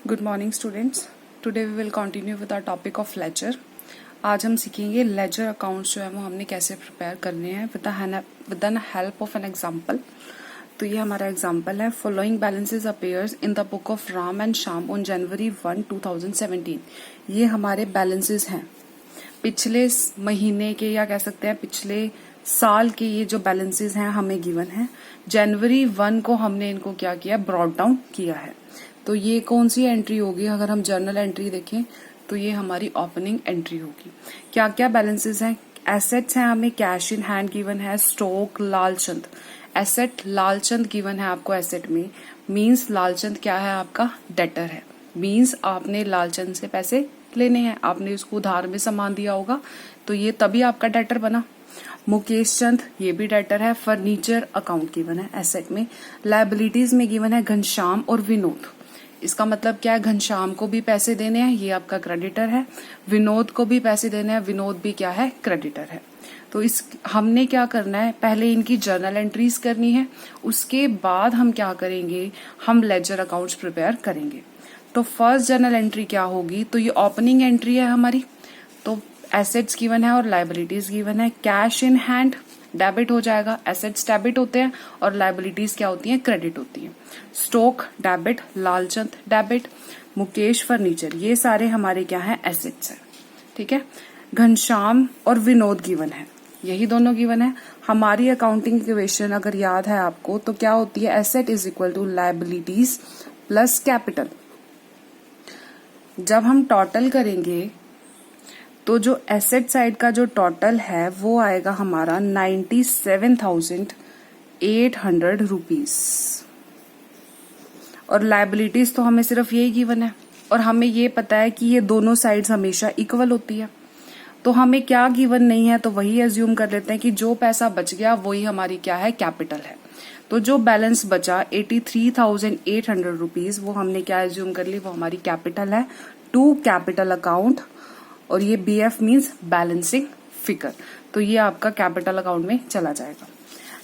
Good morning students. Today we will continue with our topic of ledger. आज हम सीखेंगे ledger accounts जो है वो हमने कैसे प्रिपेयर करने हैं with the help of an example. तो ये हमारा एग्जांपल है। Following balances appears in the book of Ram and Shyam on January 1, 2017। ये हमारे बैलेंसेस हैं पिछले महीने के, या कह सकते हैं पिछले साल के। ये जो बैलेंसेस हैं हमें गिवन है। जनवरी 1 को हमने इनको क्या किया, ब्रॉट डाउन किया है। तो ये कौन सी एंट्री होगी? अगर हम जर्नल एंट्री देखें तो ये हमारी ओपनिंग एंट्री होगी। क्या क्या बैलेंसेस हैं? एसेट्स हैं, हमें कैश इन हैंड गिवन है, stock Lalchand. Asset Lalchand given है आपको। एसेट में मींस लालचंद क्या है? आपका डेटर है। मींस आपने लालचंद से पैसे लेने हैं, आपने उसको उधार में सामान दिया होगा, तो ये तभी आपका डेटर बना। मुकेश चंद, ये भी डेटर है। फर्नीचर अकाउंट गिवन है एसेट में। लायबिलिटीज में गिवन है घनश्याम और विनोद। इसका मतलब क्या है? घनश्याम को भी पैसे देने हैं, ये आपका क्रेडिटर है। विनोद को भी पैसे देने हैं, विनोद भी क्या है? क्रेडिटर है। तो इस हमने क्या करना है, पहले इनकी जर्नल एंट्रीज करनी है, उसके बाद हम क्या करेंगे, हम लेजर अकाउंट्स प्रिपेयर करेंगे। तो फर्स्ट जर्नल एंट्री क्या होगी? तो ये ओपनिंग एंट्री है हमारी। तो एसेट्स गिवन है और लायबिलिटीज गिवन है। कैश इन हैंड डेबिट हो जाएगा, एसेट्स डेबिट होते हैं और लायबिलिटीज क्या होती हैं? क्रेडिट होती हैं। Stock debit, Lalchand debit, Mukesh furniture, ये सारे हमारे क्या है? एसेट्स हैं। ठीक है। घनश्याम और विनोद गिवन है, यही दोनों गिवन है। हमारी अकाउंटिंग इक्वेशन अगर याद है आपको तो क्या होती है? Asset is equal to liabilities plus capital. जब हम टोटल करेंगे तो जो एसेट साइड का जो टोटल है वो आएगा हमारा 97,800 रुपीज। और लायबिलिटीज तो हमें सिर्फ यही गिवन है और हमें ये पता है कि ये दोनों साइड्स हमेशा इक्वल होती है। तो हमें क्या गिवन नहीं है तो वही एज्यूम कर लेते हैं कि जो पैसा बच गया वही हमारी क्या है? कैपिटल है। तो जो बैलेंस बचा 83,800 रुपीज, वो हमने क्या एज्यूम कर ली? वो हमारी कैपिटल है। टू कैपिटल अकाउंट, और ये BF मीन्स बैलेंसिंग फिगर। तो ये आपका कैपिटल अकाउंट में चला जाएगा।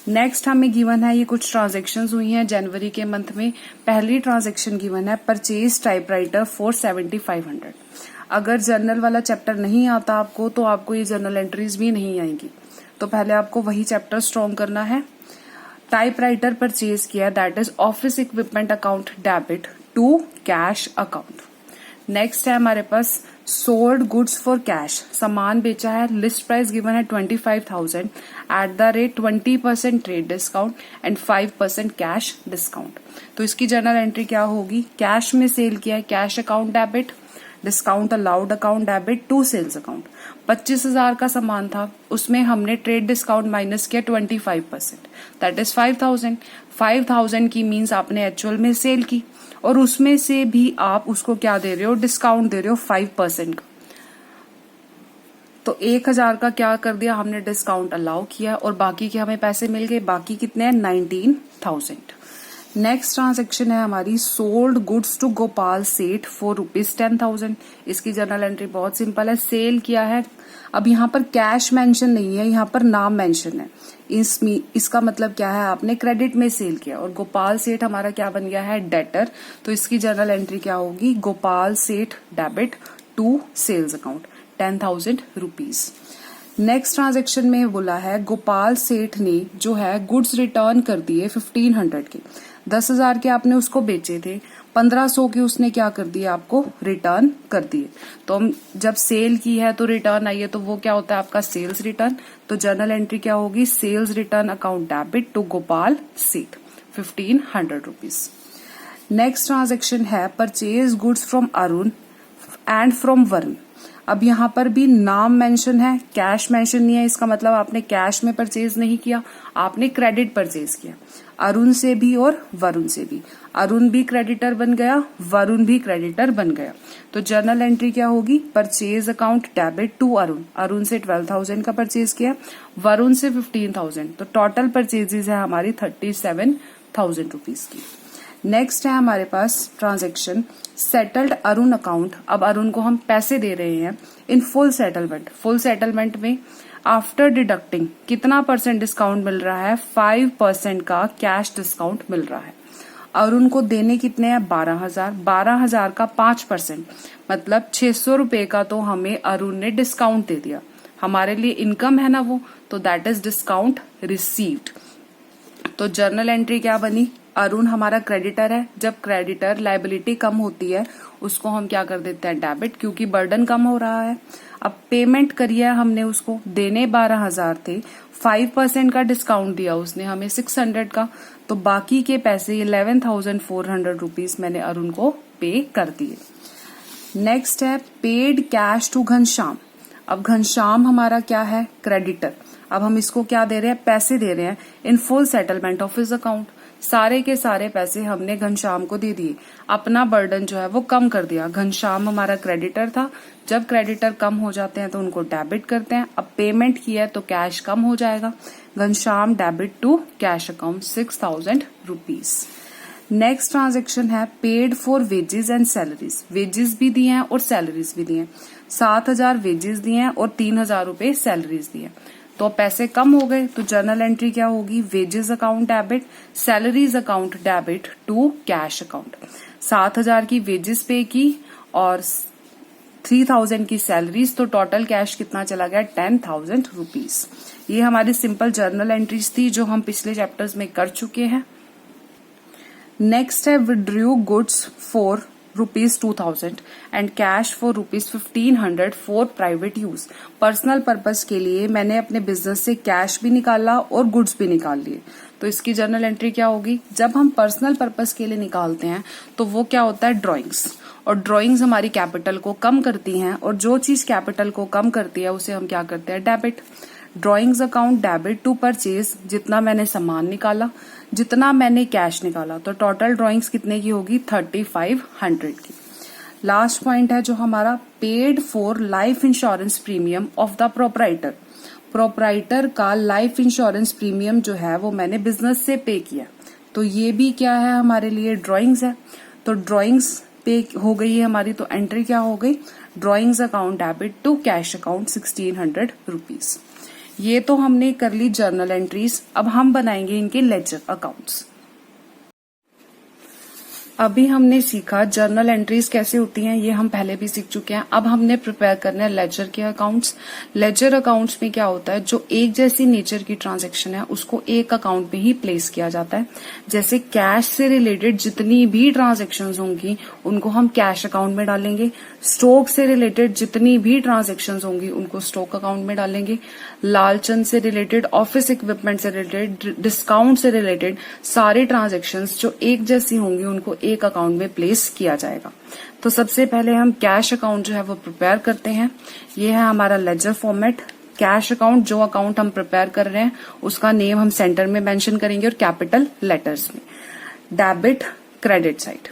नेक्स्ट हमें गिवन है, ये कुछ ट्रांजेक्शन्स हुई हैं जनवरी के मंथ में। पहली ट्रांजेक्शन गिवन है परचेज टाइपराइटर फॉर 7,500। अगर जर्नल वाला चैप्टर नहीं आता आपको तो आपको ये जर्नल एंट्रीज भी नहीं आएंगी। तो पहले आपको वही चैप्टर स्ट्रॉन्ग करना है। टाइपराइटर परचेज किया, that is office equipment account debit to cash account. Next है हमारे पास सोल्ड गुड्स फॉर कैश, सामान बेचा है, लिस्ट प्राइस गिवन है 25,000 at the rate 20% trade discount and 5% cash discount. तो इसकी जर्नल एंट्री क्या होगी? कैश में सेल किया है, cash account debit, discount allowed account debit to sales account. 25,000 का सामान था, उसमें हमने ट्रेड डिस्काउंट माइनस किया 25%, दैट इज 5,000। 5,000 की मीन्स आपने एक्चुअल में सेल की और उसमें से भी आप उसको क्या दे रहे हो? डिस्काउंट दे रहे हो 5% का। तो 1,000 का क्या कर दिया हमने? डिस्काउंट अलाउ किया और बाकी के हमें पैसे मिल गए। बाकी कितने हैं? 19,000। नेक्स्ट ट्रांजेक्शन है हमारी सोल्ड गुड्स टू गोपाल सेठ फॉर ₹10,000। इसकी जर्नल एंट्री बहुत सिंपल है। सेल किया है, अब यहाँ पर कैश मेंशन नहीं है, यहाँ पर नाम मेंशन है। इसका मतलब क्या है? आपने क्रेडिट में सेल किया और गोपाल सेठ हमारा क्या बन गया है? डेटर। तो इसकी जर्नल एंट्री क्या होगी? Gopal Seth debit to sales account 10,000 rupees. Next transaction में बोला है गोपाल सेठ ने जो है गुड्स रिटर्न कर दिए 1,500 के। 10,000 के आपने उसको बेचे थे, 1,500 के उसने क्या कर दिया? आपको रिटर्न कर दिए। तो हम जब सेल की है तो रिटर्न आई है, तो वो क्या होता है? आपका सेल्स रिटर्न। तो जर्नल एंट्री क्या होगी? Sales return account debit to Gopal Seth 1,500 rupees. Next transaction है purchase goods from Arun and from Varun. अब यहाँ पर भी नाम मेंशन है, कैश मेंशन नहीं है। इसका मतलब आपने कैश में परचेज नहीं किया, आपने क्रेडिट परचेज किया। अरुण से भी और वरुण से भी। अरुण भी क्रेडिटर बन गया, वरुण भी क्रेडिटर बन गया। तो जर्नल एंट्री क्या होगी? Purchase account debit to Arun. Arun से 12,000 का परचेज किया, वरुण से 15,000। तो टोटल परचेजेज है हमारी 37,000 रुपीज की। नेक्स्ट है हमारे पास ट्रांजेक्शन सेटल्ड अरुण अकाउंट। अब अरुण को हम पैसे दे रहे हैं in full settlement. Full settlement में आफ्टर डिडक्टिंग कितना % डिस्काउंट मिल रहा है? 5% का कैश डिस्काउंट मिल रहा है। अरुण को देने कितने हैं 12,000। 12,000 का 5% मतलब 600 रुपए का तो हमें अरुण ने डिस्काउंट दे दिया। हमारे लिए इनकम है ना वो, तो दैट इज डिस्काउंट रिसीव्ड। तो जर्नल एंट्री क्या बनी, अरुण हमारा क्रेडिटर है। जब क्रेडिटर लायबिलिटी कम होती है उसको हम क्या कर देते हैं डेबिट, क्योंकि बर्डन कम हो रहा है। अब पेमेंट करिए हमने उसको, देने 12,000 थे, 5% का डिस्काउंट दिया उसने हमें 600 का, तो बाकी के पैसे 11,400 रुपीज मैंने अरुण को पे कर दिए। नेक्स्ट है पेड कैश टू घनश्याम। अब घनश्याम हमारा क्या है क्रेडिटर। अब हम इसको क्या दे रहे हैं, पैसे दे रहे हैं in full settlement of his account. सारे के सारे पैसे हमने घनश्याम को दे दिए, अपना बर्डन जो है वो कम कर दिया। घनश्याम हमारा क्रेडिटर था, जब क्रेडिटर कम हो जाते हैं तो उनको डेबिट करते हैं। अब पेमेंट किया है तो कैश कम हो जाएगा। Ghanshyam debit to cash account 6,000 rupees. Next transaction है paid for wages and salaries. Wages भी दिए हैं और सैलरीज भी दिए हैं। 7,000 वेजेस दिए हैं और 3,000 रुपए सैलरीज दिए हैं। तो पैसे कम हो गए, तो जर्नल एंट्री क्या होगी, wages account debit, salaries account debit to cash account. 7,000 की वेजेस पे की और 3,000 की सैलरीज, तो टोटल कैश कितना चला गया 10,000 रुपीज। ये हमारी सिंपल जर्नल एंट्रीज थी जो हम पिछले चैप्टर्स में कर चुके हैं। नेक्स्ट है withdrew goods for ₹2,000 and cash for ₹1,500 for private use. Personal purpose के लिए मैंने अपने बिजनेस से कैश भी निकाला और गुड्स भी निकाल लिए। तो इसकी जर्नल एंट्री क्या होगी, जब हम पर्सनल पर्पस के लिए निकालते हैं तो वो क्या होता है ड्रॉइंग्स, और ड्रॉइंग्स हमारी कैपिटल को कम करती हैं, और जो चीज कैपिटल को कम करती है उसे हम क्या करते हैं debit. Drawings account debit to purchase, जितना मैंने सामान निकाला, जितना मैंने कैश निकाला, तो टोटल ड्रॉइंग्स कितने की होगी 3,500 की। लास्ट पॉइंट है जो हमारा paid for life insurance premium of the proprietor. Proprietor का लाइफ इंश्योरेंस प्रीमियम जो है वो मैंने बिजनेस से पे किया, तो ये भी क्या है हमारे लिए ड्रॉइंग्स है। तो ड्रॉइंग्स पे हो गई है हमारी, तो एंट्री क्या हो गई, drawings account debit to cash account 1,600 rupees. ये तो हमने कर ली जर्नल एंट्रीज। अब हम बनाएंगे इनके लेजर अकाउंट्स। अभी हमने सीखा जर्नल एंट्रीज कैसे होती हैं, ये हम पहले भी सीख चुके हैं। अब हमने प्रिपेयर करना है लेजर के अकाउंट्स। लेजर अकाउंट्स में क्या होता है, जो एक जैसी नेचर की ट्रांजैक्शन है उसको एक अकाउंट में ही प्लेस किया जाता है। जैसे कैश से रिलेटेड जितनी भी ट्रांजैक्शंस होंगी उनको हम कैश अकाउंट में डालेंगे। स्टॉक से रिलेटेड जितनी भी ट्रांजैक्शंस होंगी उनको स्टॉक अकाउंट में डालेंगे। लालचंद से रिलेटेड, ऑफिस इक्विपमेंट से रिलेटेड, डिस्काउंट से रिलेटेड सारी ट्रांजैक्शंस जो एक जैसी होंगी उनको एक अकाउंट में प्लेस किया जाएगा। तो सबसे पहले हम कैश अकाउंट जो है वो प्रिपेयर करते हैं। ये है हमारा लेजर फॉर्मेट। कैश अकाउंट, जो अकाउंट हम प्रिपेयर कर रहे हैं उसका नेम हम सेंटर में मेंशन करेंगे और कैपिटल लेटर्स में। Debit credit side,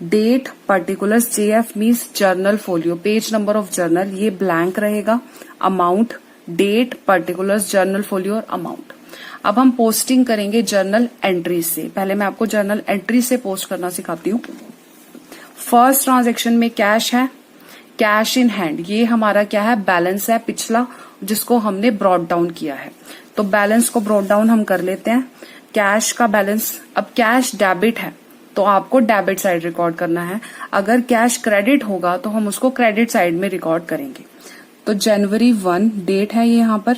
date particulars, JF means journal folio, page number of journal, ये ब्लैंक रहेगा। Amount, date particulars journal folio और अमाउंट। अब हम पोस्टिंग करेंगे जर्नल एंट्री से। पहले मैं आपको जर्नल एंट्री से पोस्ट करना सिखाती हूँ। फर्स्ट ट्रांजैक्शन में कैश है, कैश इन हैंड, ये हमारा क्या है बैलेंस है पिछला, जिसको हमने ब्रॉट डाउन किया है। तो बैलेंस को ब्रॉट डाउन हम कर लेते हैं। कैश का बैलेंस, अब कैश डेबिट है तो आपको डेबिट साइड रिकॉर्ड करना है। अगर कैश क्रेडिट होगा तो हम उसको क्रेडिट साइड में रिकॉर्ड करेंगे। तो जनवरी 1 डेट है ये यहाँ पर।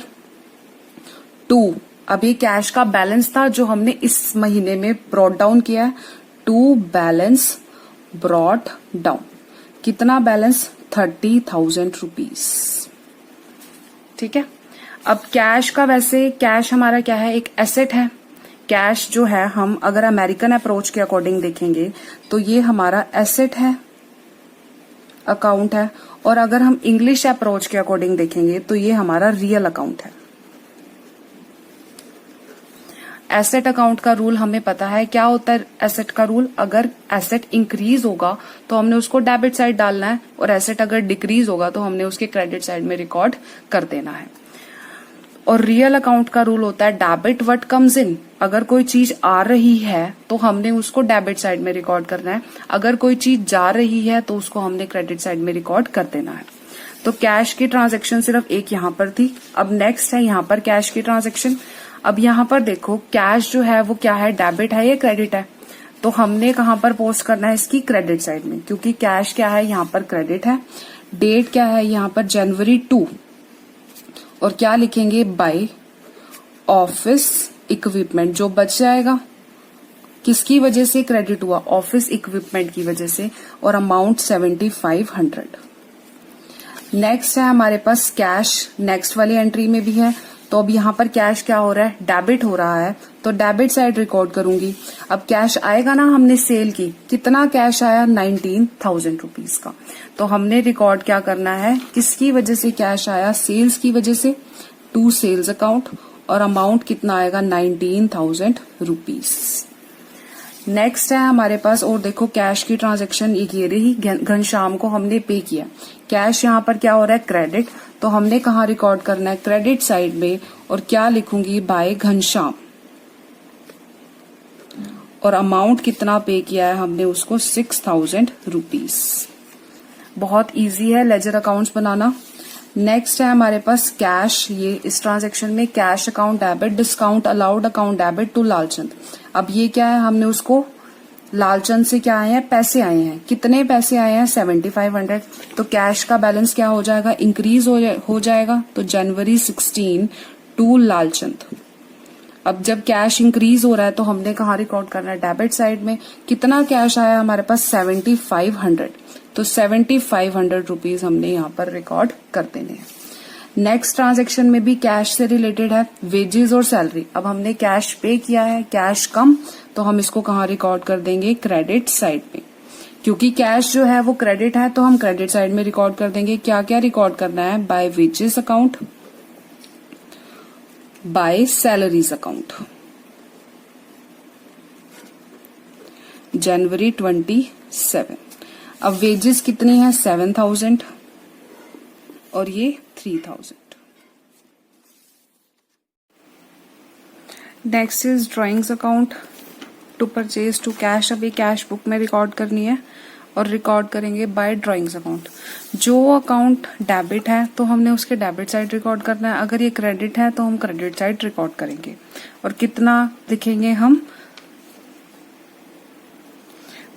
2, अब ये कैश का बैलेंस था जो हमने इस महीने में ब्रॉट डाउन किया है। 2 बैलेंस ब्रॉट डाउन, कितना बैलेंस 30,000 रुपीज। ठीक है। अब कैश का, वैसे कैश हमारा क्या है, एक एसेट है। कैश जो है हम अगर अमेरिकन अप्रोच के अकॉर्डिंग देखेंगे तो ये हमारा एसेट है, अकाउंट है, और अगर हम इंग्लिश अप्रोच के अकॉर्डिंग देखेंगे तो ये हमारा रियल अकाउंट है। एसेट अकाउंट का रूल हमें पता है, क्या होता है एसेट का रूल, अगर एसेट इंक्रीज होगा तो हमने उसको डेबिट साइड डालना है, और एसेट अगर डिक्रीज होगा तो हमने उसके क्रेडिट साइड में रिकॉर्ड कर देना है। और रियल अकाउंट का रूल होता है डेबिट व्हाट कम्स इन, अगर कोई चीज आ रही है तो हमने उसको डेबिट साइड में रिकॉर्ड करना है, अगर कोई चीज जा रही है तो उसको हमने क्रेडिट साइड में रिकॉर्ड कर देना है। तो कैश की ट्रांजैक्शन सिर्फ एक यहाँ पर थी। अब नेक्स्ट है यहाँ पर कैश की ट्रांजैक्शन। अब यहाँ पर देखो कैश जो है वो क्या है, डेबिट है या क्रेडिट है, तो हमने कहां पर पोस्ट करना है इसकी क्रेडिट साइड में, क्योंकि कैश क्या है यहाँ पर क्रेडिट है। डेट क्या है यहाँ पर जनवरी 2, और क्या लिखेंगे बाय ऑफिस इक्विपमेंट। जो बच जाएगा किसकी वजह से क्रेडिट हुआ, ऑफिस इक्विपमेंट की वजह से, और अमाउंट 7500। नेक्स्ट है हमारे पास कैश, नेक्स्ट वाली एंट्री में भी है। तो अब यहाँ पर कैश क्या हो रहा है, डेबिट हो रहा है, तो डेबिट साइड रिकॉर्ड करूंगी। अब कैश आएगा ना, हमने सेल की, कितना कैश आया 19,000 रुपीज का। तो हमने रिकॉर्ड क्या करना है, किसकी वजह से कैश आया, सेल्स की वजह से, टू सेल्स अकाउंट, और अमाउंट कितना आएगा 19,000 रुपीज। नेक्स्ट है हमारे पास, और देखो कैश की ट्रांजैक्शन ये रही, घनश्याम को हमने पे किया। कैश यहाँ पर क्या हो रहा है क्रेडिट, तो हमने कहाँ रिकॉर्ड करना है, क्रेडिट साइड में, और क्या लिखूंगी बाय घनश्याम, और अमाउंट कितना पे किया है हमने उसको 6,000 रुपीज। बहुत इजी है लेजर अकाउंट्स बनाना। नेक्स्ट है हमारे पास कैश, ये इस ट्रांजैक्शन में cash account debit, discount allowed account debit to Lalchand. अब ये क्या है, हमने उसको लालचंद से क्या आए हैं, पैसे आए हैं। कितने पैसे आए हैं 7500। तो कैश का बैलेंस क्या हो जाएगा, इंक्रीज हो जाएगा। तो जनवरी 16 टू लालचंद। अब जब कैश इंक्रीज हो रहा है तो हमने कहाँ रिकॉर्ड करना है, डेबिट साइड में। कितना कैश आया हमारे पास 7500, तो 7500 रुपीज हमने यहाँ पर रिकॉर्ड कर देने हैं। नेक्स्ट ट्रांजैक्शन में भी कैश से रिलेटेड है, वेजेस और सैलरी। अब हमने कैश पे किया है, कैश कम, तो हम इसको कहाँ रिकॉर्ड कर देंगे, क्रेडिट साइड में। क्योंकि कैश जो है वो क्रेडिट है, तो हम क्रेडिट साइड में रिकॉर्ड कर देंगे। क्या क्या रिकॉर्ड करना है, by wages account, by salaries account, जनवरी 27। अब वेजेस कितनी है 7000, और ये 3000। Next is drawings account, to purchase to cash. अभी कैश बुक में रिकॉर्ड करनी है, और रिकॉर्ड करेंगे बाय ड्राइंग्स अकाउंट। जो अकाउंट डेबिट है तो हमने उसके डेबिट साइड रिकॉर्ड करना है, अगर ये क्रेडिट है तो हम क्रेडिट साइड रिकॉर्ड करेंगे। और कितना लिखेंगे हम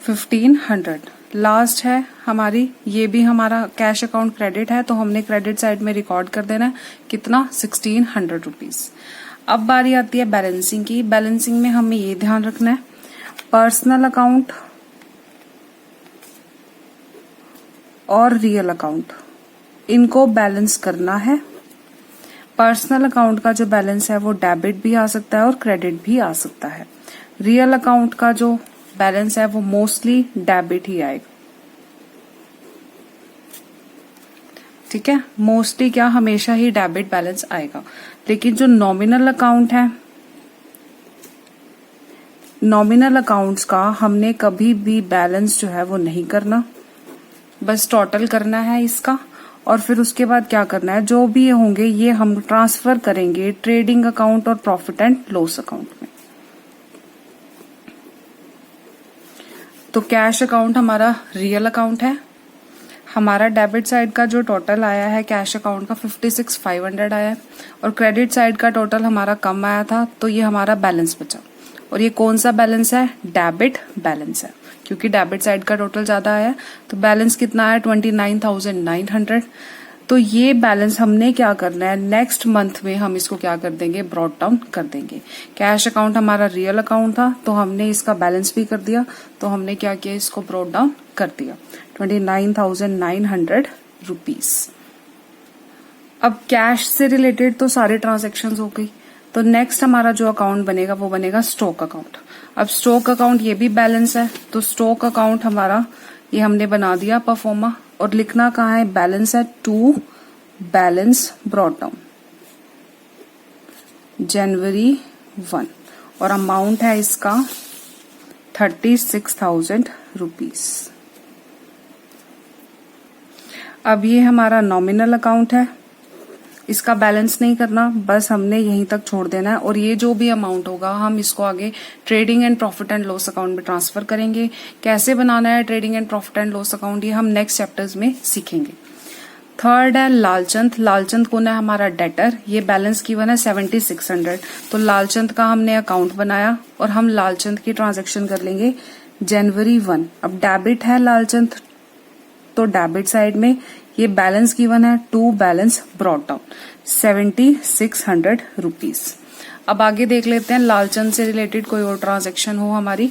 1500। लास्ट है हमारी, ये भी हमारा कैश अकाउंट क्रेडिट है, तो हमने क्रेडिट साइड में रिकॉर्ड कर देना है कितना 1600 रुपीज। अब बारी आती है बैलेंसिंग की। बैलेंसिंग में हमें ये ध्यान रखना है, पर्सनल अकाउंट और रियल अकाउंट, इनको बैलेंस करना है। पर्सनल अकाउंट का जो बैलेंस है वो डेबिट भी आ सकता है और क्रेडिट भी आ सकता है। रियल अकाउंट का जो बैलेंस है वो मोस्टली डेबिट ही आएगा। ठीक है, मोस्टली क्या, हमेशा ही डेबिट बैलेंस आएगा। लेकिन जो नॉमिनल अकाउंट है, नॉमिनल अकाउंट्स का हमने कभी भी बैलेंस जो है वो नहीं करना, बस टोटल करना है इसका। और फिर उसके बाद क्या करना है, जो भी होंगे ये हम ट्रांसफर करेंगे ट्रेडिंग अकाउंट और प्रॉफिट एंड लॉस अकाउंट में। तो कैश अकाउंट हमारा रियल अकाउंट है। हमारा डेबिट साइड का जो टोटल आया है कैश अकाउंट का 56,500 आया है, और क्रेडिट साइड का टोटल हमारा कम आया था, तो ये हमारा बैलेंस बचा। और ये कौन सा बैलेंस है, डेबिट बैलेंस है, क्योंकि डेबिट साइड का टोटल ज्यादा आया। तो बैलेंस कितना आया 29,900। तो ये बैलेंस हमने क्या करना है, नेक्स्ट मंथ में हम इसको क्या कर देंगे, ब्रॉट डाउन कर देंगे। कैश अकाउंट हमारा रियल अकाउंट था, तो हमने इसका बैलेंस भी कर दिया, तो हमने क्या किया, इसको ब्रॉट डाउन कर दिया 29,900 रुपीज। अब कैश से रिलेटेड तो सारे ट्रांजेक्शन हो गई। तो नेक्स्ट हमारा जो अकाउंट बनेगा वो बनेगा स्टॉक अकाउंट। अब स्टॉक अकाउंट ये भी बैलेंस है, तो स्टॉक अकाउंट हमारा ये हमने बना दिया परफॉर्मा, और लिखना कहाँ है, बैलेंस है टू बैलेंस ब्रॉट डाउन जनवरी 1, और अमाउंट है इसका 36,000 रुपीज। अब ये हमारा नॉमिनल अकाउंट है, इसका बैलेंस नहीं करना, बस हमने यहीं तक छोड़ देना है। और ये जो भी अमाउंट होगा हम इसको आगे trading and profit and loss account में ट्रांसफर करेंगे। कैसे बनाना है trading and profit and loss account, ये हम नेक्स्ट चैप्टर्स में सीखेंगे। थर्ड है लालचंद। लालचंद कौन है? हमारा डेटर। ये बैलेंस गिवन है 7600। तो लालचंद का हमने अकाउंट बनाया और हम लालचंद की ट्रांजैक्शन कर लेंगे जनवरी 1। अब डेबिट है लालचंद, तो डेबिट साइड में ये बैलेंस गिवन है to balance brought down 7600 rupees. अब आगे देख लेते हैं लालचंद से रिलेटेड कोई और ट्रांजैक्शन हो हमारी।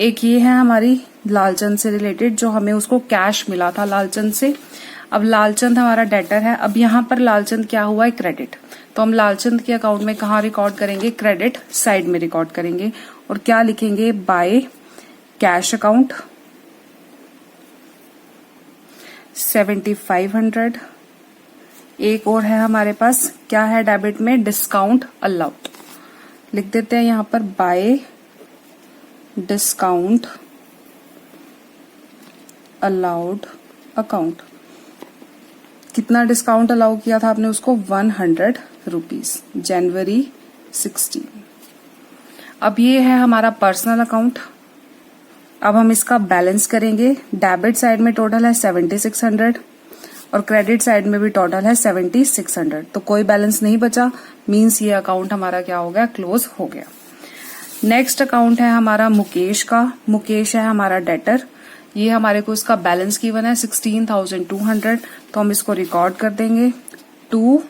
एक ये है हमारी लालचंद से रिलेटेड, जो हमें उसको कैश मिला था लालचंद से। अब लालचंद हमारा डेटर है। अब यहाँ पर लालचंद क्या हुआ है? क्रेडिट। तो हम लालचंद के अकाउंट में कहाँ रिकॉर्ड करेंगे? क्रेडिट साइड में रिकॉर्ड करेंगे। और क्या लिखेंगे? By cash account 7500। एक और है हमारे पास, क्या है डेबिट में? Discount allowed. लिख देते हैं यहाँ पर बाय डिस्काउंट अलाउड अकाउंट। कितना डिस्काउंट अलाउ किया था आपने उसको? 100 रुपीज, जनवरी 16। अब ये है हमारा पर्सनल अकाउंट। अब हम इसका बैलेंस करेंगे। डेबिट साइड में टोटल है 7600 और क्रेडिट साइड में भी टोटल है 7600। तो कोई बैलेंस नहीं बचा, मींस ये अकाउंट हमारा क्या हो गया? क्लोज हो गया। नेक्स्ट अकाउंट है हमारा मुकेश का। मुकेश है हमारा डेटर। ये हमारे को इसका बैलेंस गिवन है 16200। तो हम इसको रिकॉर्ड कर देंगे टू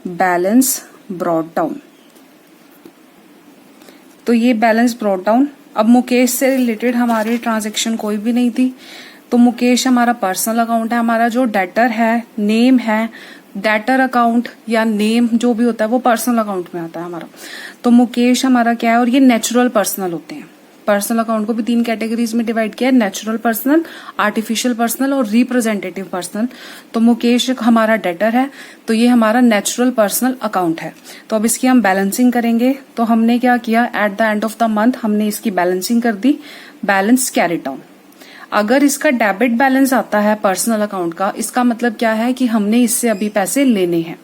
बैलेंस ब्रॉट डाउन। तो ये बैलेंस ब्रॉट डाउन। अब मुकेश से रिलेटेड हमारी ट्रांजैक्शन कोई भी नहीं थी, तो मुकेश हमारा पर्सनल अकाउंट है। हमारा जो डेटर है, नेम है, डेटर अकाउंट या नेम जो भी होता है वो पर्सनल अकाउंट में आता है हमारा। तो मुकेश हमारा क्या है? और ये नेचुरल पर्सनल होते हैं। पर्सनल अकाउंट को भी 3 कैटेगरीज में डिवाइड किया है, नेचुरल पर्सनल, आर्टिफिशियल पर्सनल और रिप्रेजेंटेटिव पर्सनल। तो मुकेश हमारा डेटर है, तो ये हमारा नेचुरल पर्सनल अकाउंट है। तो अब इसकी हम बैलेंसिंग करेंगे। तो हमने क्या किया? At the end of the month हमने इसकी बैलेंसिंग कर दी, बैलेंस कैरी डाउन। अगर इसका डेबिट बैलेंस आता है पर्सनल अकाउंट का, इसका मतलब क्या है कि हमने इससे अभी पैसे लेने हैं।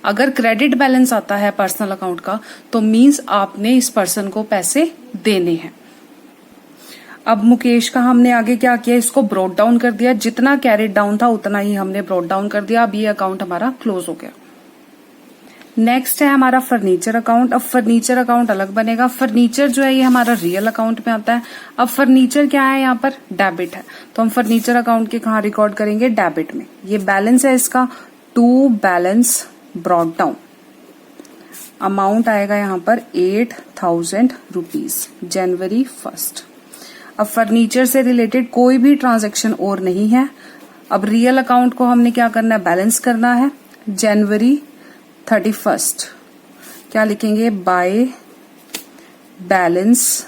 अगर क्रेडिट बैलेंस आता है पर्सनल अकाउंट का, तो मींस आपने इस पर्सन को पैसे देने हैं। अब मुकेश का हमने आगे क्या किया? इसको ब्रॉट डाउन कर दिया। जितना कैरिड डाउन था उतना ही हमने ब्रॉट डाउन कर दिया। अब ये अकाउंट हमारा क्लोज हो गया। नेक्स्ट है हमारा फर्नीचर अकाउंट। अब फर्नीचर अकाउंट अलग बनेगा। फर्नीचर जो है ये हमारा रियल अकाउंट में आता है। अब फर्नीचर क्या है? यहाँ पर डेबिट है, तो हम फर्नीचर अकाउंट के कहाँ रिकॉर्ड करेंगे? डेबिट में। ये बैलेंस है इसका to balance brought down. Amount आएगा यहाँ पर 8000 रुपीज, जनवरी 1। अब फर्नीचर से रिलेटेड कोई भी ट्रांजैक्शन और नहीं है। अब रियल अकाउंट को हमने क्या करना है? बैलेंस करना है। जनवरी 31 क्या लिखेंगे? By balance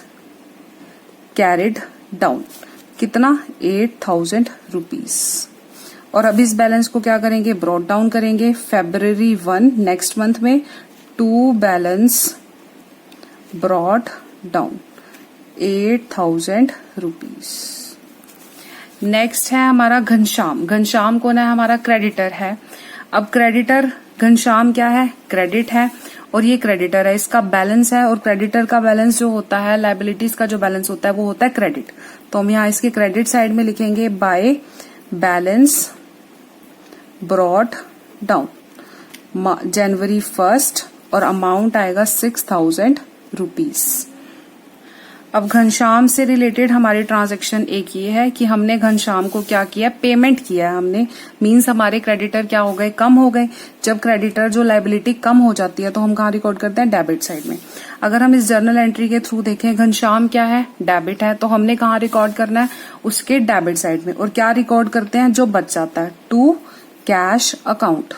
carried down. कितना? 8000 रुपीज। और अब इस बैलेंस को क्या करेंगे? ब्रॉट डाउन करेंगे। February 1 नेक्स्ट मंथ में to balance brought down 8000 rupees. Next है हमारा घनश्याम। घनश्याम कौन है? हमारा क्रेडिटर है। अब क्रेडिटर घनश्याम क्या है? क्रेडिट है और ये क्रेडिटर है। इसका बैलेंस है और क्रेडिटर का बैलेंस जो होता है, लायबिलिटीज का जो बैलेंस होता है वो होता है क्रेडिट। तो हम यहाँ इसके क्रेडिट साइड में लिखेंगे बाय बैलेंस ब्रॉट डाउन जनवरी 1 और अमाउंट आएगा 6000 रुपीज। अब घनश्याम से रिलेटेड हमारी ट्रांजैक्शन एक ये है कि हमने घनश्याम को क्या किया? पेमेंट किया है हमने। मींस हमारे क्रेडिटर क्या हो गए? कम हो गए। जब क्रेडिटर जो लायबिलिटी कम हो जाती है तो हम कहाँ रिकॉर्ड करते हैं? डेबिट साइड में। अगर हम इस जर्नल एंट्री के थ्रू देखें, घनश्याम क्या है? डेबिट है, तो हमने कहाँ रिकॉर्ड करना है? उसके डेबिट साइड में। और क्या रिकॉर्ड करते हैं? जो बच जाता है to cash account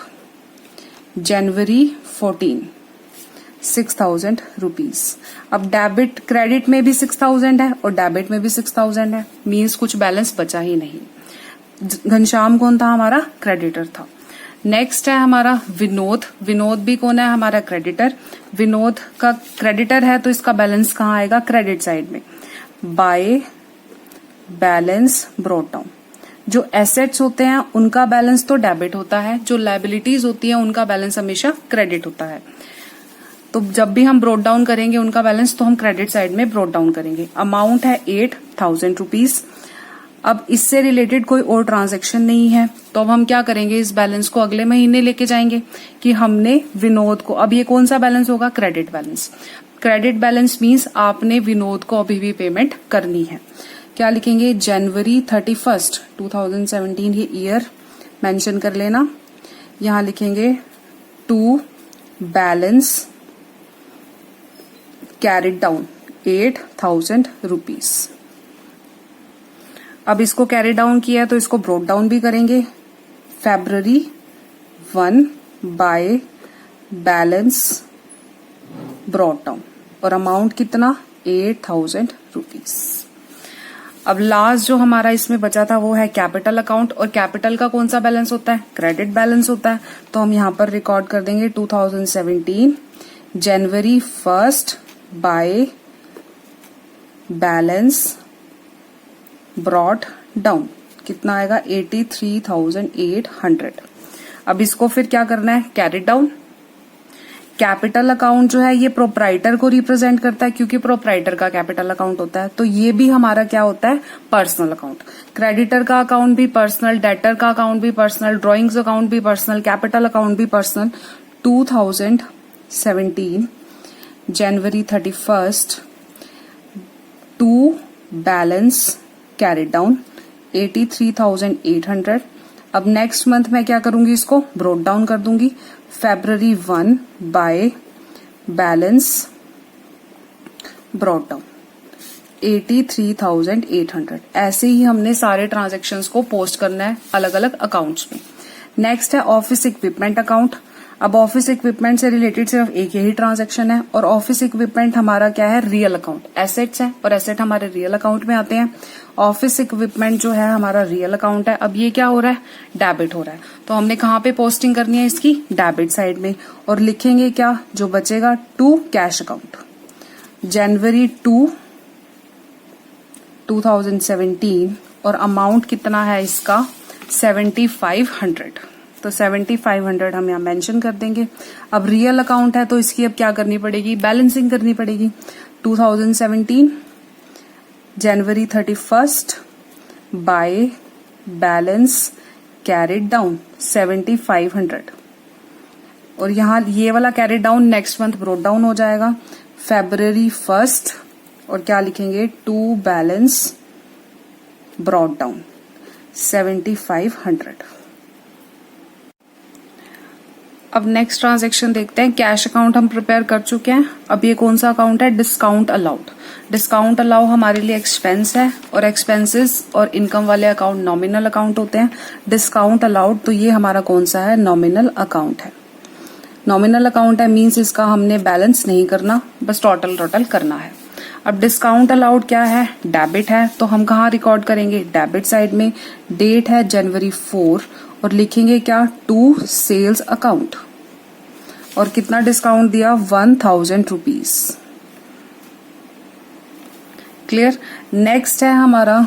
January 14 6000 rupees. अब डेबिट क्रेडिट में भी 6000 है और डेबिट में भी 6000 है, मींस कुछ बैलेंस बचा ही नहीं। घनश्याम कौन था? हमारा क्रेडिटर था। नेक्स्ट है हमारा विनोद। विनोद भी कौन है? हमारा क्रेडिटर। विनोद का क्रेडिटर है तो इसका बैलेंस कहाँ आएगा? क्रेडिट साइड में। By balance brought down. जो एसेट्स होते हैं उनका बैलेंस तो डेबिट होता है, जो लायबिलिटीज होती है उनका बैलेंस हमेशा क्रेडिट होता है। तो जब भी हम ब्रॉट डाउन करेंगे उनका बैलेंस, तो हम क्रेडिट साइड में ब्रॉट डाउन करेंगे। अमाउंट है 8000 रुपीज। अब इससे रिलेटेड कोई और ट्रांजैक्शन नहीं है, तो अब हम क्या करेंगे, इस बैलेंस को अगले महीने लेके जाएंगे कि हमने विनोद को, अब ये कौन सा बैलेंस होगा, credit balance. Credit balance means आपने विनोद को अभी भी पेमेंट करनी है। क्या लिखेंगे, जनवरी 31, 2017, ये ईयर मेंशन कर लेना। यहां लिखेंगे to balance carried down 8,000 rupees. अब इसको कैरी डाउन किया है तो इसको ब्रोट डाउन भी करेंगे। February 1 by balance brought down, और अमाउंट कितना, 8,000 रुपीज। अब लास्ट जो हमारा इसमें बचा था वो है कैपिटल अकाउंट, और कैपिटल का कौन सा बैलेंस होता है, क्रेडिट बैलेंस होता है। तो हम यहां पर रिकॉर्ड कर देंगे 2017 जनवरी 1 बाय बैलेंस ब्रॉट डाउन, कितना आएगा, 83,800। अब इसको फिर क्या करना है, कैरी डाउन। कैपिटल अकाउंट जो है ये प्रोप्राइटर को रिप्रेजेंट करता है, क्योंकि प्रोप्राइटर का कैपिटल अकाउंट होता है, तो ये भी हमारा क्या होता है, पर्सनल अकाउंट। क्रेडिटर का अकाउंट भी पर्सनल, डेटर का अकाउंट भी पर्सनल, ड्रॉइंग्स अकाउंट भी पर्सनल, कैपिटल अकाउंट भी personal. 2017 January 31 to balance carry down 83,800। अब नेक्स्ट मंथ मैं क्या करूंगी, इसको ब्रोट डाउन कर दूंगी। February 1 by balance brought down 83,800। ऐसे ही हमने सारे ट्रांजैक्शंस को पोस्ट करना है अलग अलग अकाउंट्स में। नेक्स्ट है ऑफिस इक्विपमेंट अकाउंट। अब ऑफिस इक्विपमेंट से रिलेटेड सिर्फ एक यही ट्रांजैक्शन है, और ऑफिस इक्विपमेंट हमारा क्या है, रियल अकाउंट, एसेट्स है, और एसेट हमारे रियल अकाउंट में आते हैं। ऑफिस इक्विपमेंट जो है हमारा रियल अकाउंट है। अब ये क्या हो रहा है, डेबिट हो रहा है, तो हमने कहाँ पे पोस्टिंग करनी है, इसकी डेबिट साइड में, और लिखेंगे क्या, जो बचेगा, टू कैश अकाउंट जनवरी 2 2017, और अमाउंट कितना है इसका, 7,500। तो 7,500 हम यहाँ मेंशन कर देंगे। अब रियल अकाउंट है तो इसकी अब क्या करनी पड़ेगी, बैलेंसिंग करनी पड़ेगी। 2017 January 31 by balance carried down 7,500, और यहाँ ये वाला carried down next month brought down हो जाएगा February 1, और क्या लिखेंगे, टू बैलेंस ब्रॉट डाउन 7,500। अब नेक्स्ट ट्रांजैक्शन देखते हैं। कैश अकाउंट हम प्रिपेयर कर चुके हैं। अब ये कौन सा अकाउंट है, डिस्काउंट अलाउड। डिस्काउंट अलाउ हमारे लिए एक्सपेंस है, और एक्सपेंसेस और इनकम वाले अकाउंट नॉमिनल अकाउंट होते हैं। डिस्काउंट अलाउड, तो ये हमारा कौन सा है, नॉमिनल अकाउंट है। नॉमिनल अकाउंट है मींस इसका हमने बैलेंस नहीं करना, बस टोटल करना है। अब डिस्काउंट अलाउड क्या है, डेबिट है, तो हम कहाँ रिकॉर्ड करेंगे, डेबिट साइड में। डेट है जनवरी 4, और लिखेंगे क्या, टू सेल्स अकाउंट, और कितना डिस्काउंट दिया, 1,000 रुपीज। क्लियर। नेक्स्ट है हमारा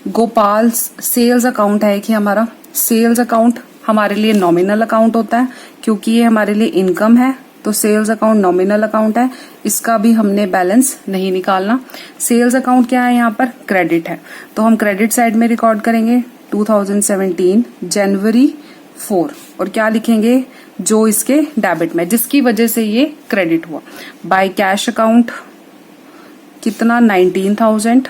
गोपाल सेल्स अकाउंट है कि हमारा सेल्स अकाउंट हमारे लिए नॉमिनल अकाउंट होता है, क्योंकि ये हमारे लिए इनकम है, तो सेल्स अकाउंट नॉमिनल अकाउंट है, इसका भी हमने बैलेंस नहीं निकालना। सेल्स अकाउंट क्या है, यहाँ पर क्रेडिट है, तो हम क्रेडिट साइड में रिकॉर्ड करेंगे 2017 जनवरी 4, और क्या लिखेंगे, जो इसके डेबिट में, जिसकी वजह से ये क्रेडिट हुआ। बाय कैश अकाउंट कितना, 19,000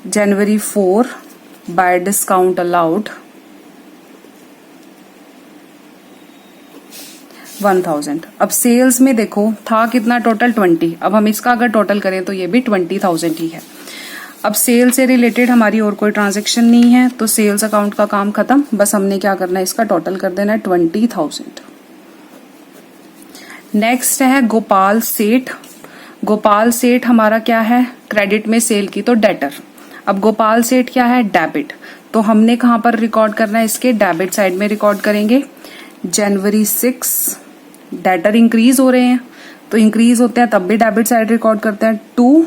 जनवरी 4 बाय डिस्काउंट अलाउड 1,000। अब सेल्स में देखो था कितना, टोटल 20। अब हम इसका अगर टोटल करें तो ये भी 20,000 ही है। अब सेल से रिलेटेड हमारी और कोई ट्रांजैक्शन नहीं है, तो सेल्स अकाउंट का काम खत्म। बस हमने क्या करना है, इसका टोटल कर देना है 20,000। नेक्स्ट है गोपाल सेठ। गोपाल सेठ हमारा क्या है, क्रेडिट में सेल की तो डेटर। अब गोपाल सेठ क्या है, डेबिट, तो हमने कहां पर रिकॉर्ड करना है, इसके डेबिट साइड में रिकॉर्ड करेंगे। जनवरी 6 डेटर इंक्रीज हो रहे हैं, तो इंक्रीज होते हैं तब भी डेबिट साइड रिकॉर्ड करते हैं। टू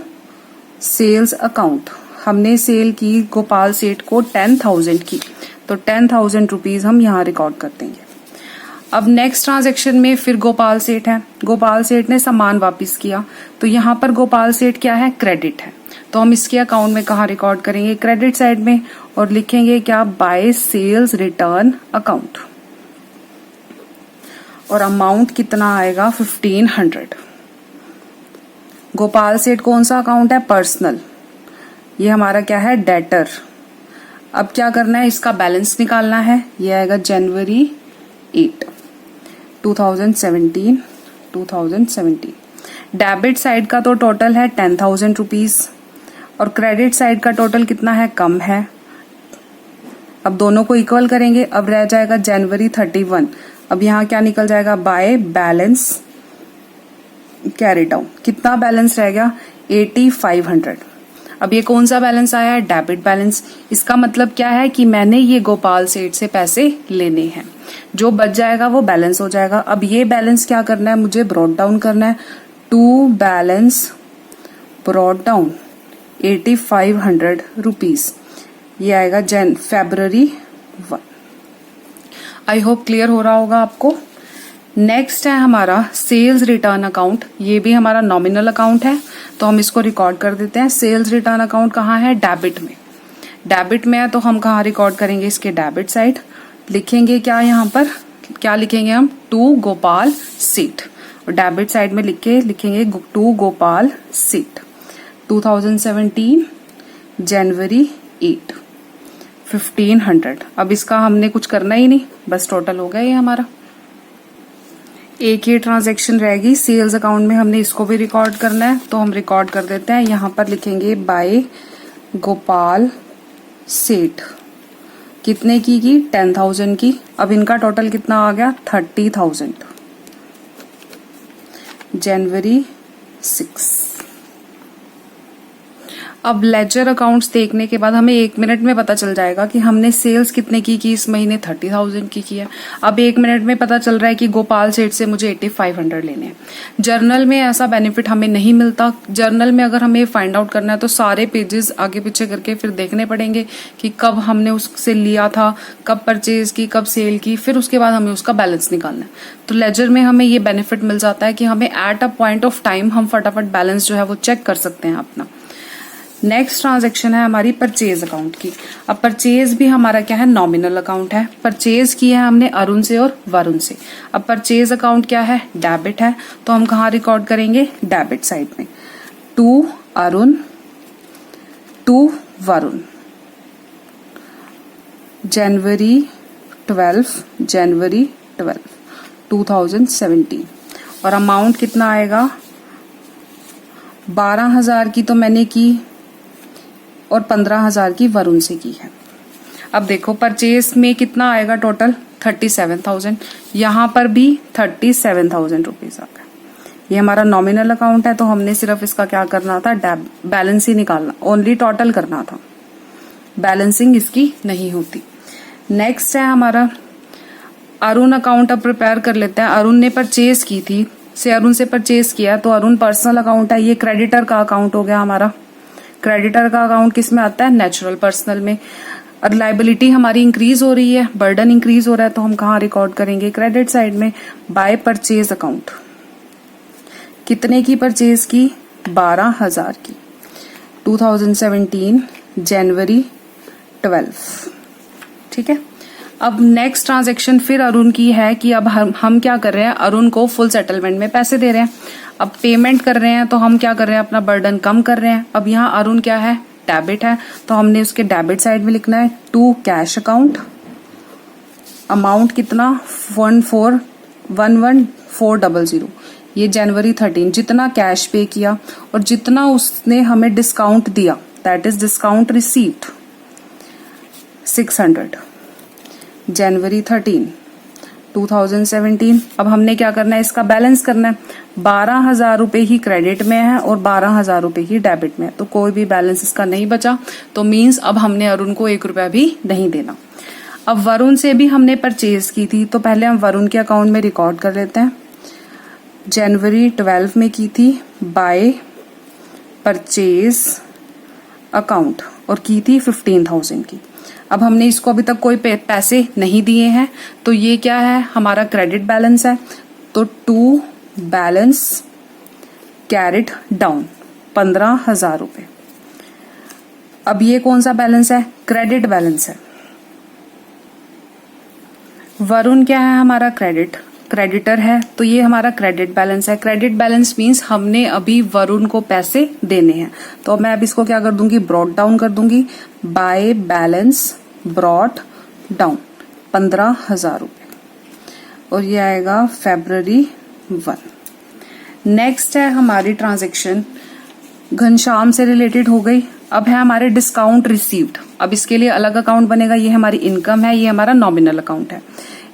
सेल्स अकाउंट, हमने सेल की गोपाल सेठ को 10,000 की, तो 10,000 रुपीज हम यहाँ रिकॉर्ड कर देंगे। अब नेक्स्ट ट्रांजैक्शन में फिर गोपाल सेठ है। गोपाल सेठ ने सामान वापस किया, तो यहाँ पर गोपाल सेठ क्या है, क्रेडिट है, तो हम इसके अकाउंट में कहाँ रिकॉर्ड करेंगे, क्रेडिट साइड में, और लिखेंगे क्या, बाय सेल्स रिटर्न अकाउंट, और अमाउंट कितना आएगा 1500। गोपाल सेठ कौन सा अकाउंट है, पर्सनल, ये हमारा क्या है, डेटर। अब क्या करना है, इसका बैलेंस निकालना है, ये आएगा जनवरी 8 2017। डेबिट साइड का तो टोटल है 10,000 रुपीज और क्रेडिट साइड का टोटल कितना है, कम है। अब दोनों को इक्वल करेंगे, अब रह जाएगा जनवरी 31। अब यहाँ क्या निकल जाएगा, बाय बैलेंस कैरी डाउन, कितना बैलेंस रह गया, 8500। अब ये कौन सा बैलेंस आया है, डेबिट बैलेंस। इसका मतलब क्या है कि मैंने ये गोपाल सेठ से पैसे लेने हैं, जो बच जाएगा वो बैलेंस हो जाएगा। अब ये बैलेंस क्या करना है, मुझे ब्रॉट डाउन करना है, to balance brought down 8500 rupees, ये आएगा February 1। आई होप क्लियर हो रहा होगा आपको। नेक्स्ट है हमारा सेल्स रिटर्न अकाउंट, ये भी हमारा नॉमिनल अकाउंट है, तो हम इसको रिकॉर्ड कर देते हैं। सेल्स रिटर्न अकाउंट कहाँ है, डेबिट में। डेबिट में है तो हम कहाँ रिकॉर्ड करेंगे, इसके डेबिट साइड। लिखेंगे क्या, यहाँ पर क्या लिखेंगे हम, टू गोपाल सेठ, और डेबिट साइड में लिखेंगे टू गोपाल सेठ 2017 जनवरी 8 1500। अब इसका हमने कुछ करना ही नहीं, बस टोटल हो गया ये हमारा। एक ही ट्रांजैक्शन रहेगी, सेल्स अकाउंट में हमने इसको भी रिकॉर्ड करना है, तो हम रिकॉर्ड कर देते हैं। यहाँ पर लिखेंगे बाय गोपाल सेठ, कितने की 10,000 की। अब इनका टोटल कितना आ गया, 30,000 जनवरी 6। अब लेजर अकाउंट्स देखने के बाद हमें 1 मिनट में पता चल जाएगा कि हमने सेल्स कितने की इस महीने, 30,000 की है। अब 1 मिनट में पता चल रहा है कि गोपाल सेठ से मुझे 8500 लेने हैं। जर्नल में ऐसा बेनिफिट हमें नहीं मिलता। जर्नल में अगर हमें फाइंड आउट करना है तो सारे पेजेस आगे पीछे करके फिर देखने पड़ेंगे कि कब हमने उससे लिया था, कब परचेज की, कब सेल की, फिर उसके बाद हमें उसका बैलेंस निकालना है। तो लेजर में हमें ये बेनिफिट मिल जाता है कि हमें at a point of time हम फटाफट बैलेंस जो है वो चेक कर सकते हैं अपना। नेक्स्ट ट्रांजैक्शन है हमारी परचेज अकाउंट की। अब परचेज भी हमारा क्या है, नॉमिनल अकाउंट है। परचेज किया है हमने अरुण से और वरुण से। अब परचेज अकाउंट क्या है, डेबिट है, तो हम कहाँ रिकॉर्ड करेंगे, डेबिट साइड में, टू अरुण टू वरुण जनवरी 12 2017। और अमाउंट कितना आएगा, 12,000 की तो मैंने की और 15,000 की वरुण से की है। अब देखो परचेज में कितना आएगा टोटल, 37,000। यहाँ पर भी 37,000 रुपीज आ गया। ये हमारा नॉमिनल अकाउंट है, तो हमने सिर्फ इसका क्या करना था, बैलेंस ही निकालना, ओनली टोटल करना था, बैलेंसिंग इसकी नहीं होती। नेक्स्ट है हमारा अरुण अकाउंट। अब प्रिपेयर कर लेते हैं। अरुण ने परचेज की थी, से अरुण से परचेज किया, तो अरुण पर्सनल अकाउंट है, ये क्रेडिटर का अकाउंट हो गया हमारा। क्रेडिटर का अकाउंट किस में आता है, नेचुरल पर्सनल में। और लाइबिलिटी हमारी इंक्रीज हो रही है, बर्डन इंक्रीज हो रहा है, तो हम कहाँ रिकॉर्ड करेंगे, क्रेडिट साइड में, बाय परचेज अकाउंट। कितने की परचेज की, 12,000 की, 2017 जनवरी 12। ठीक है। अब नेक्स्ट ट्रांजैक्शन फिर अरुण की है कि अब हम क्या कर रहे हैं, अरुण को फुल सेटलमेंट में पैसे दे रहे हैं। अब पेमेंट कर रहे हैं तो हम क्या कर रहे हैं, अपना बर्डन कम कर रहे हैं। अब यहाँ अरुण क्या है, डेबिट है, तो हमने उसके डेबिट साइड में लिखना है टू कैश अकाउंट। अमाउंट कितना, 11400। ये जनवरी 13 जितना कैश पे किया और जितना उसने हमें डिस्काउंट दिया, दैट इज डिस्काउंट रिसीव्ड 600 जनवरी 13 2017। अब हमने क्या करना है, इसका बैलेंस करना है। 12,000 रुपए ही क्रेडिट में है और 12,000 रुपए ही डेबिट में है, तो कोई भी बैलेंस इसका नहीं बचा, तो मीन्स अब हमने अरुण को 1 रुपया भी नहीं देना। अब वरुण से भी हमने परचेज की थी, तो पहले हम वरुण के अकाउंट में रिकॉर्ड कर लेते हैं। जनवरी 12 में की थी बाय परचेज अकाउंट और की थी 15,000 की। अब हमने इसको अभी तक कोई पैसे नहीं दिए हैं, तो ये क्या है, हमारा क्रेडिट बैलेंस है, तो टू बैलेंस कैरिड डाउन 15,000 रुपए अब ये कौन सा बैलेंस है? क्रेडिट बैलेंस है। वरुण क्या है? हमारा क्रेडिटर है, तो ये हमारा क्रेडिट बैलेंस है। क्रेडिट बैलेंस मीन्स हमने अभी वरुण को पैसे देने हैं, तो मैं अब इसको क्या कर दूंगी? ब्रॉट डाउन कर दूंगी बाय बैलेंस ब्रॉट डाउन 15,000 रुपए, और ये आएगा February 1। नेक्स्ट है हमारी ट्रांजेक्शन घनश्याम से रिलेटेड हो गई। अब है हमारे डिस्काउंट रिसीव्ड। अब इसके लिए अलग अकाउंट बनेगा। ये हमारी इनकम है, ये हमारा नॉमिनल अकाउंट है।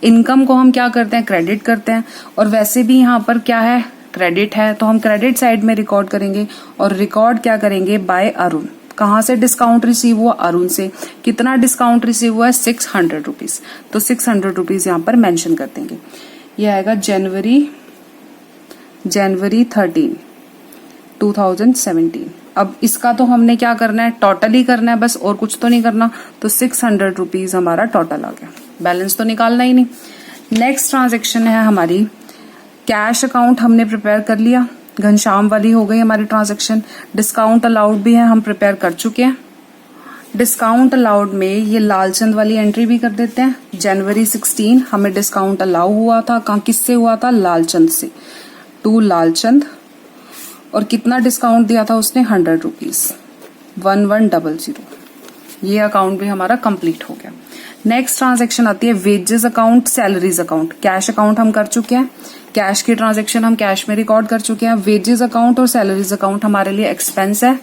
इनकम को हम क्या करते हैं? क्रेडिट करते हैं, और वैसे भी यहाँ पर क्या है? क्रेडिट है, तो हम क्रेडिट साइड में रिकॉर्ड करेंगे, और रिकॉर्ड क्या करेंगे? बाय अरुण। कहाँ से डिस्काउंट रिसीव हुआ? अरुण से। कितना डिस्काउंट रिसीव हुआ है? 600 रुपीज। तो 600 रुपीज यहाँ पर मेंशन कर देंगे। ये आएगा जनवरी 13, 2017। अब इसका तो हमने क्या करना है? टोटल ही करना है बस, और कुछ तो नहीं करना। तो 600 रुपीज हमारा टोटल आ गया, बैलेंस तो निकालना ही नहीं। नेक्स्ट ट्रांजेक्शन है हमारी कैश अकाउंट। हमने प्रिपेयर कर लिया, घनश्याम वाली हो गई हमारी ट्रांजेक्शन। डिस्काउंट अलाउड भी है, हम प्रिपेयर कर चुके हैं। डिस्काउंट अलाउड में ये लालचंद वाली एंट्री भी कर देते हैं। जनवरी 16 हमें डिस्काउंट अलाउ हुआ था। कहाँ, किससे हुआ था? लालचंद से। टू लालचंद, और कितना डिस्काउंट दिया था उसने? 100 रुपीज, 1100। ये अकाउंट भी हमारा कंप्लीट हो गया। नेक्स्ट ट्रांजेक्शन आती है wages account, salaries account. Cash account हम कर चुके हैं, कैश की ट्रांजेक्शन हम कैश में रिकॉर्ड कर चुके हैं। वेजेस अकाउंट और सैलरीज अकाउंट हमारे लिए एक्सपेंस है,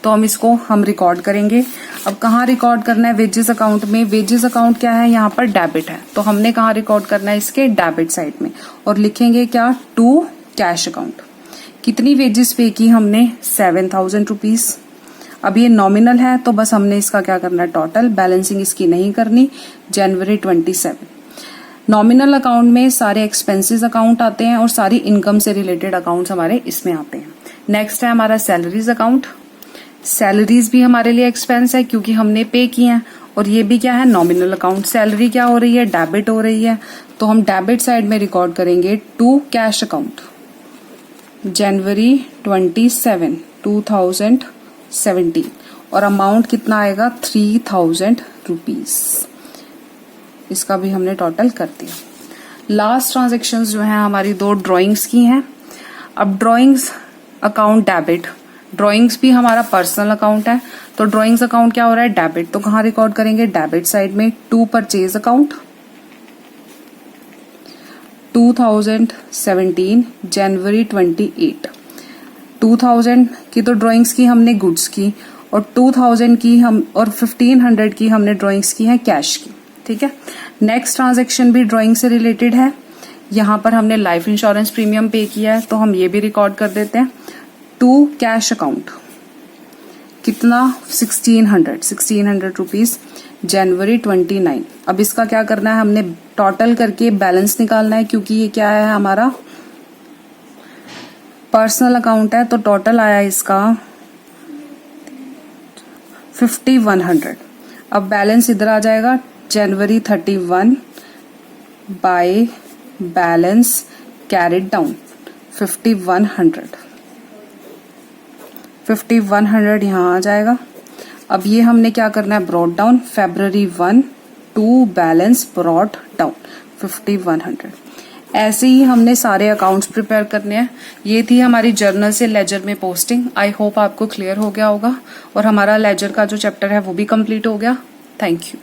तो हम इसको रिकॉर्ड करेंगे। अब कहाँ रिकॉर्ड करना है? वेजेस अकाउंट में। वेजेस अकाउंट क्या है? यहाँ पर डेबिट है, तो हमने कहाँ रिकॉर्ड करना है? इसके डेबिट साइड में, और लिखेंगे क्या? To cash account. कितनी वेजेस पे की हमने? 7,000 रुपीज। अब ये नॉमिनल है, तो बस हमने इसका क्या करना है? टोटल। बैलेंसिंग इसकी नहीं करनी। जनवरी 27। नॉमिनल अकाउंट में सारे एक्सपेंसेस अकाउंट आते हैं, और सारी इनकम से रिलेटेड अकाउंट्स हमारे इसमें आते हैं। नेक्स्ट है हमारा सैलरीज अकाउंट। सैलरीज भी हमारे लिए एक्सपेंस है, क्योंकि हमने पे किए हैं, और ये भी क्या है? Nominal account. सैलरी क्या हो रही है? डेबिट हो रही है, तो हम डेबिट साइड में रिकॉर्ड करेंगे टू कैश अकाउंट। जनवरी 27, 2017, और अमाउंट कितना आएगा? 3,000 रुपीज। इसका भी हमने टोटल कर दिया। लास्ट ट्रांजेक्शन्स जो है हमारी 2 ड्राइंग्स की हैं। अब ड्राइंग्स अकाउंट डेबिट। ड्राइंग्स भी हमारा पर्सनल अकाउंट है, तो ड्राइंग्स अकाउंट क्या हो रहा है? डेबिट। तो कहाँ रिकॉर्ड करेंगे? डेबिट साइड में। टू परचेज अकाउंट 2017, जनवरी 28। 2000 की तो ड्राइंग्स की हमने गुड्स की, और 2000 की और 1500 की हमने ड्राइंग्स की हैं कैश की। ठीक है। नेक्स्ट ट्रांजेक्शन भी ड्राइंग से रिलेटेड है। यहाँ पर हमने लाइफ इंश्योरेंस प्रीमियम पे किया है, तो हम ये भी रिकॉर्ड कर देते हैं। टू कैश अकाउंट कितना? 1600 रुपीज, जनवरी 29। अब इसका क्या करना है? हमने टोटल करके बैलेंस निकालना है, क्योंकि ये क्या है? हमारा पर्सनल अकाउंट है, तो टोटल आया इसका 5100। अब बैलेंस इधर आ जाएगा। जनवरी 31 बाय बैलेंस कैरिड डाउन 5100 यहाँ आ जाएगा। अब ये हमने क्या करना है? Brought down. February 1 to balance brought down 5100। ऐसे ही हमने सारे अकाउंट्स प्रिपेयर करने हैं। ये थी हमारी जर्नल से लेजर में पोस्टिंग। आई होप आपको क्लियर हो गया होगा, और हमारा लेजर का जो चैप्टर है वो भी कंप्लीट हो गया। Thank you.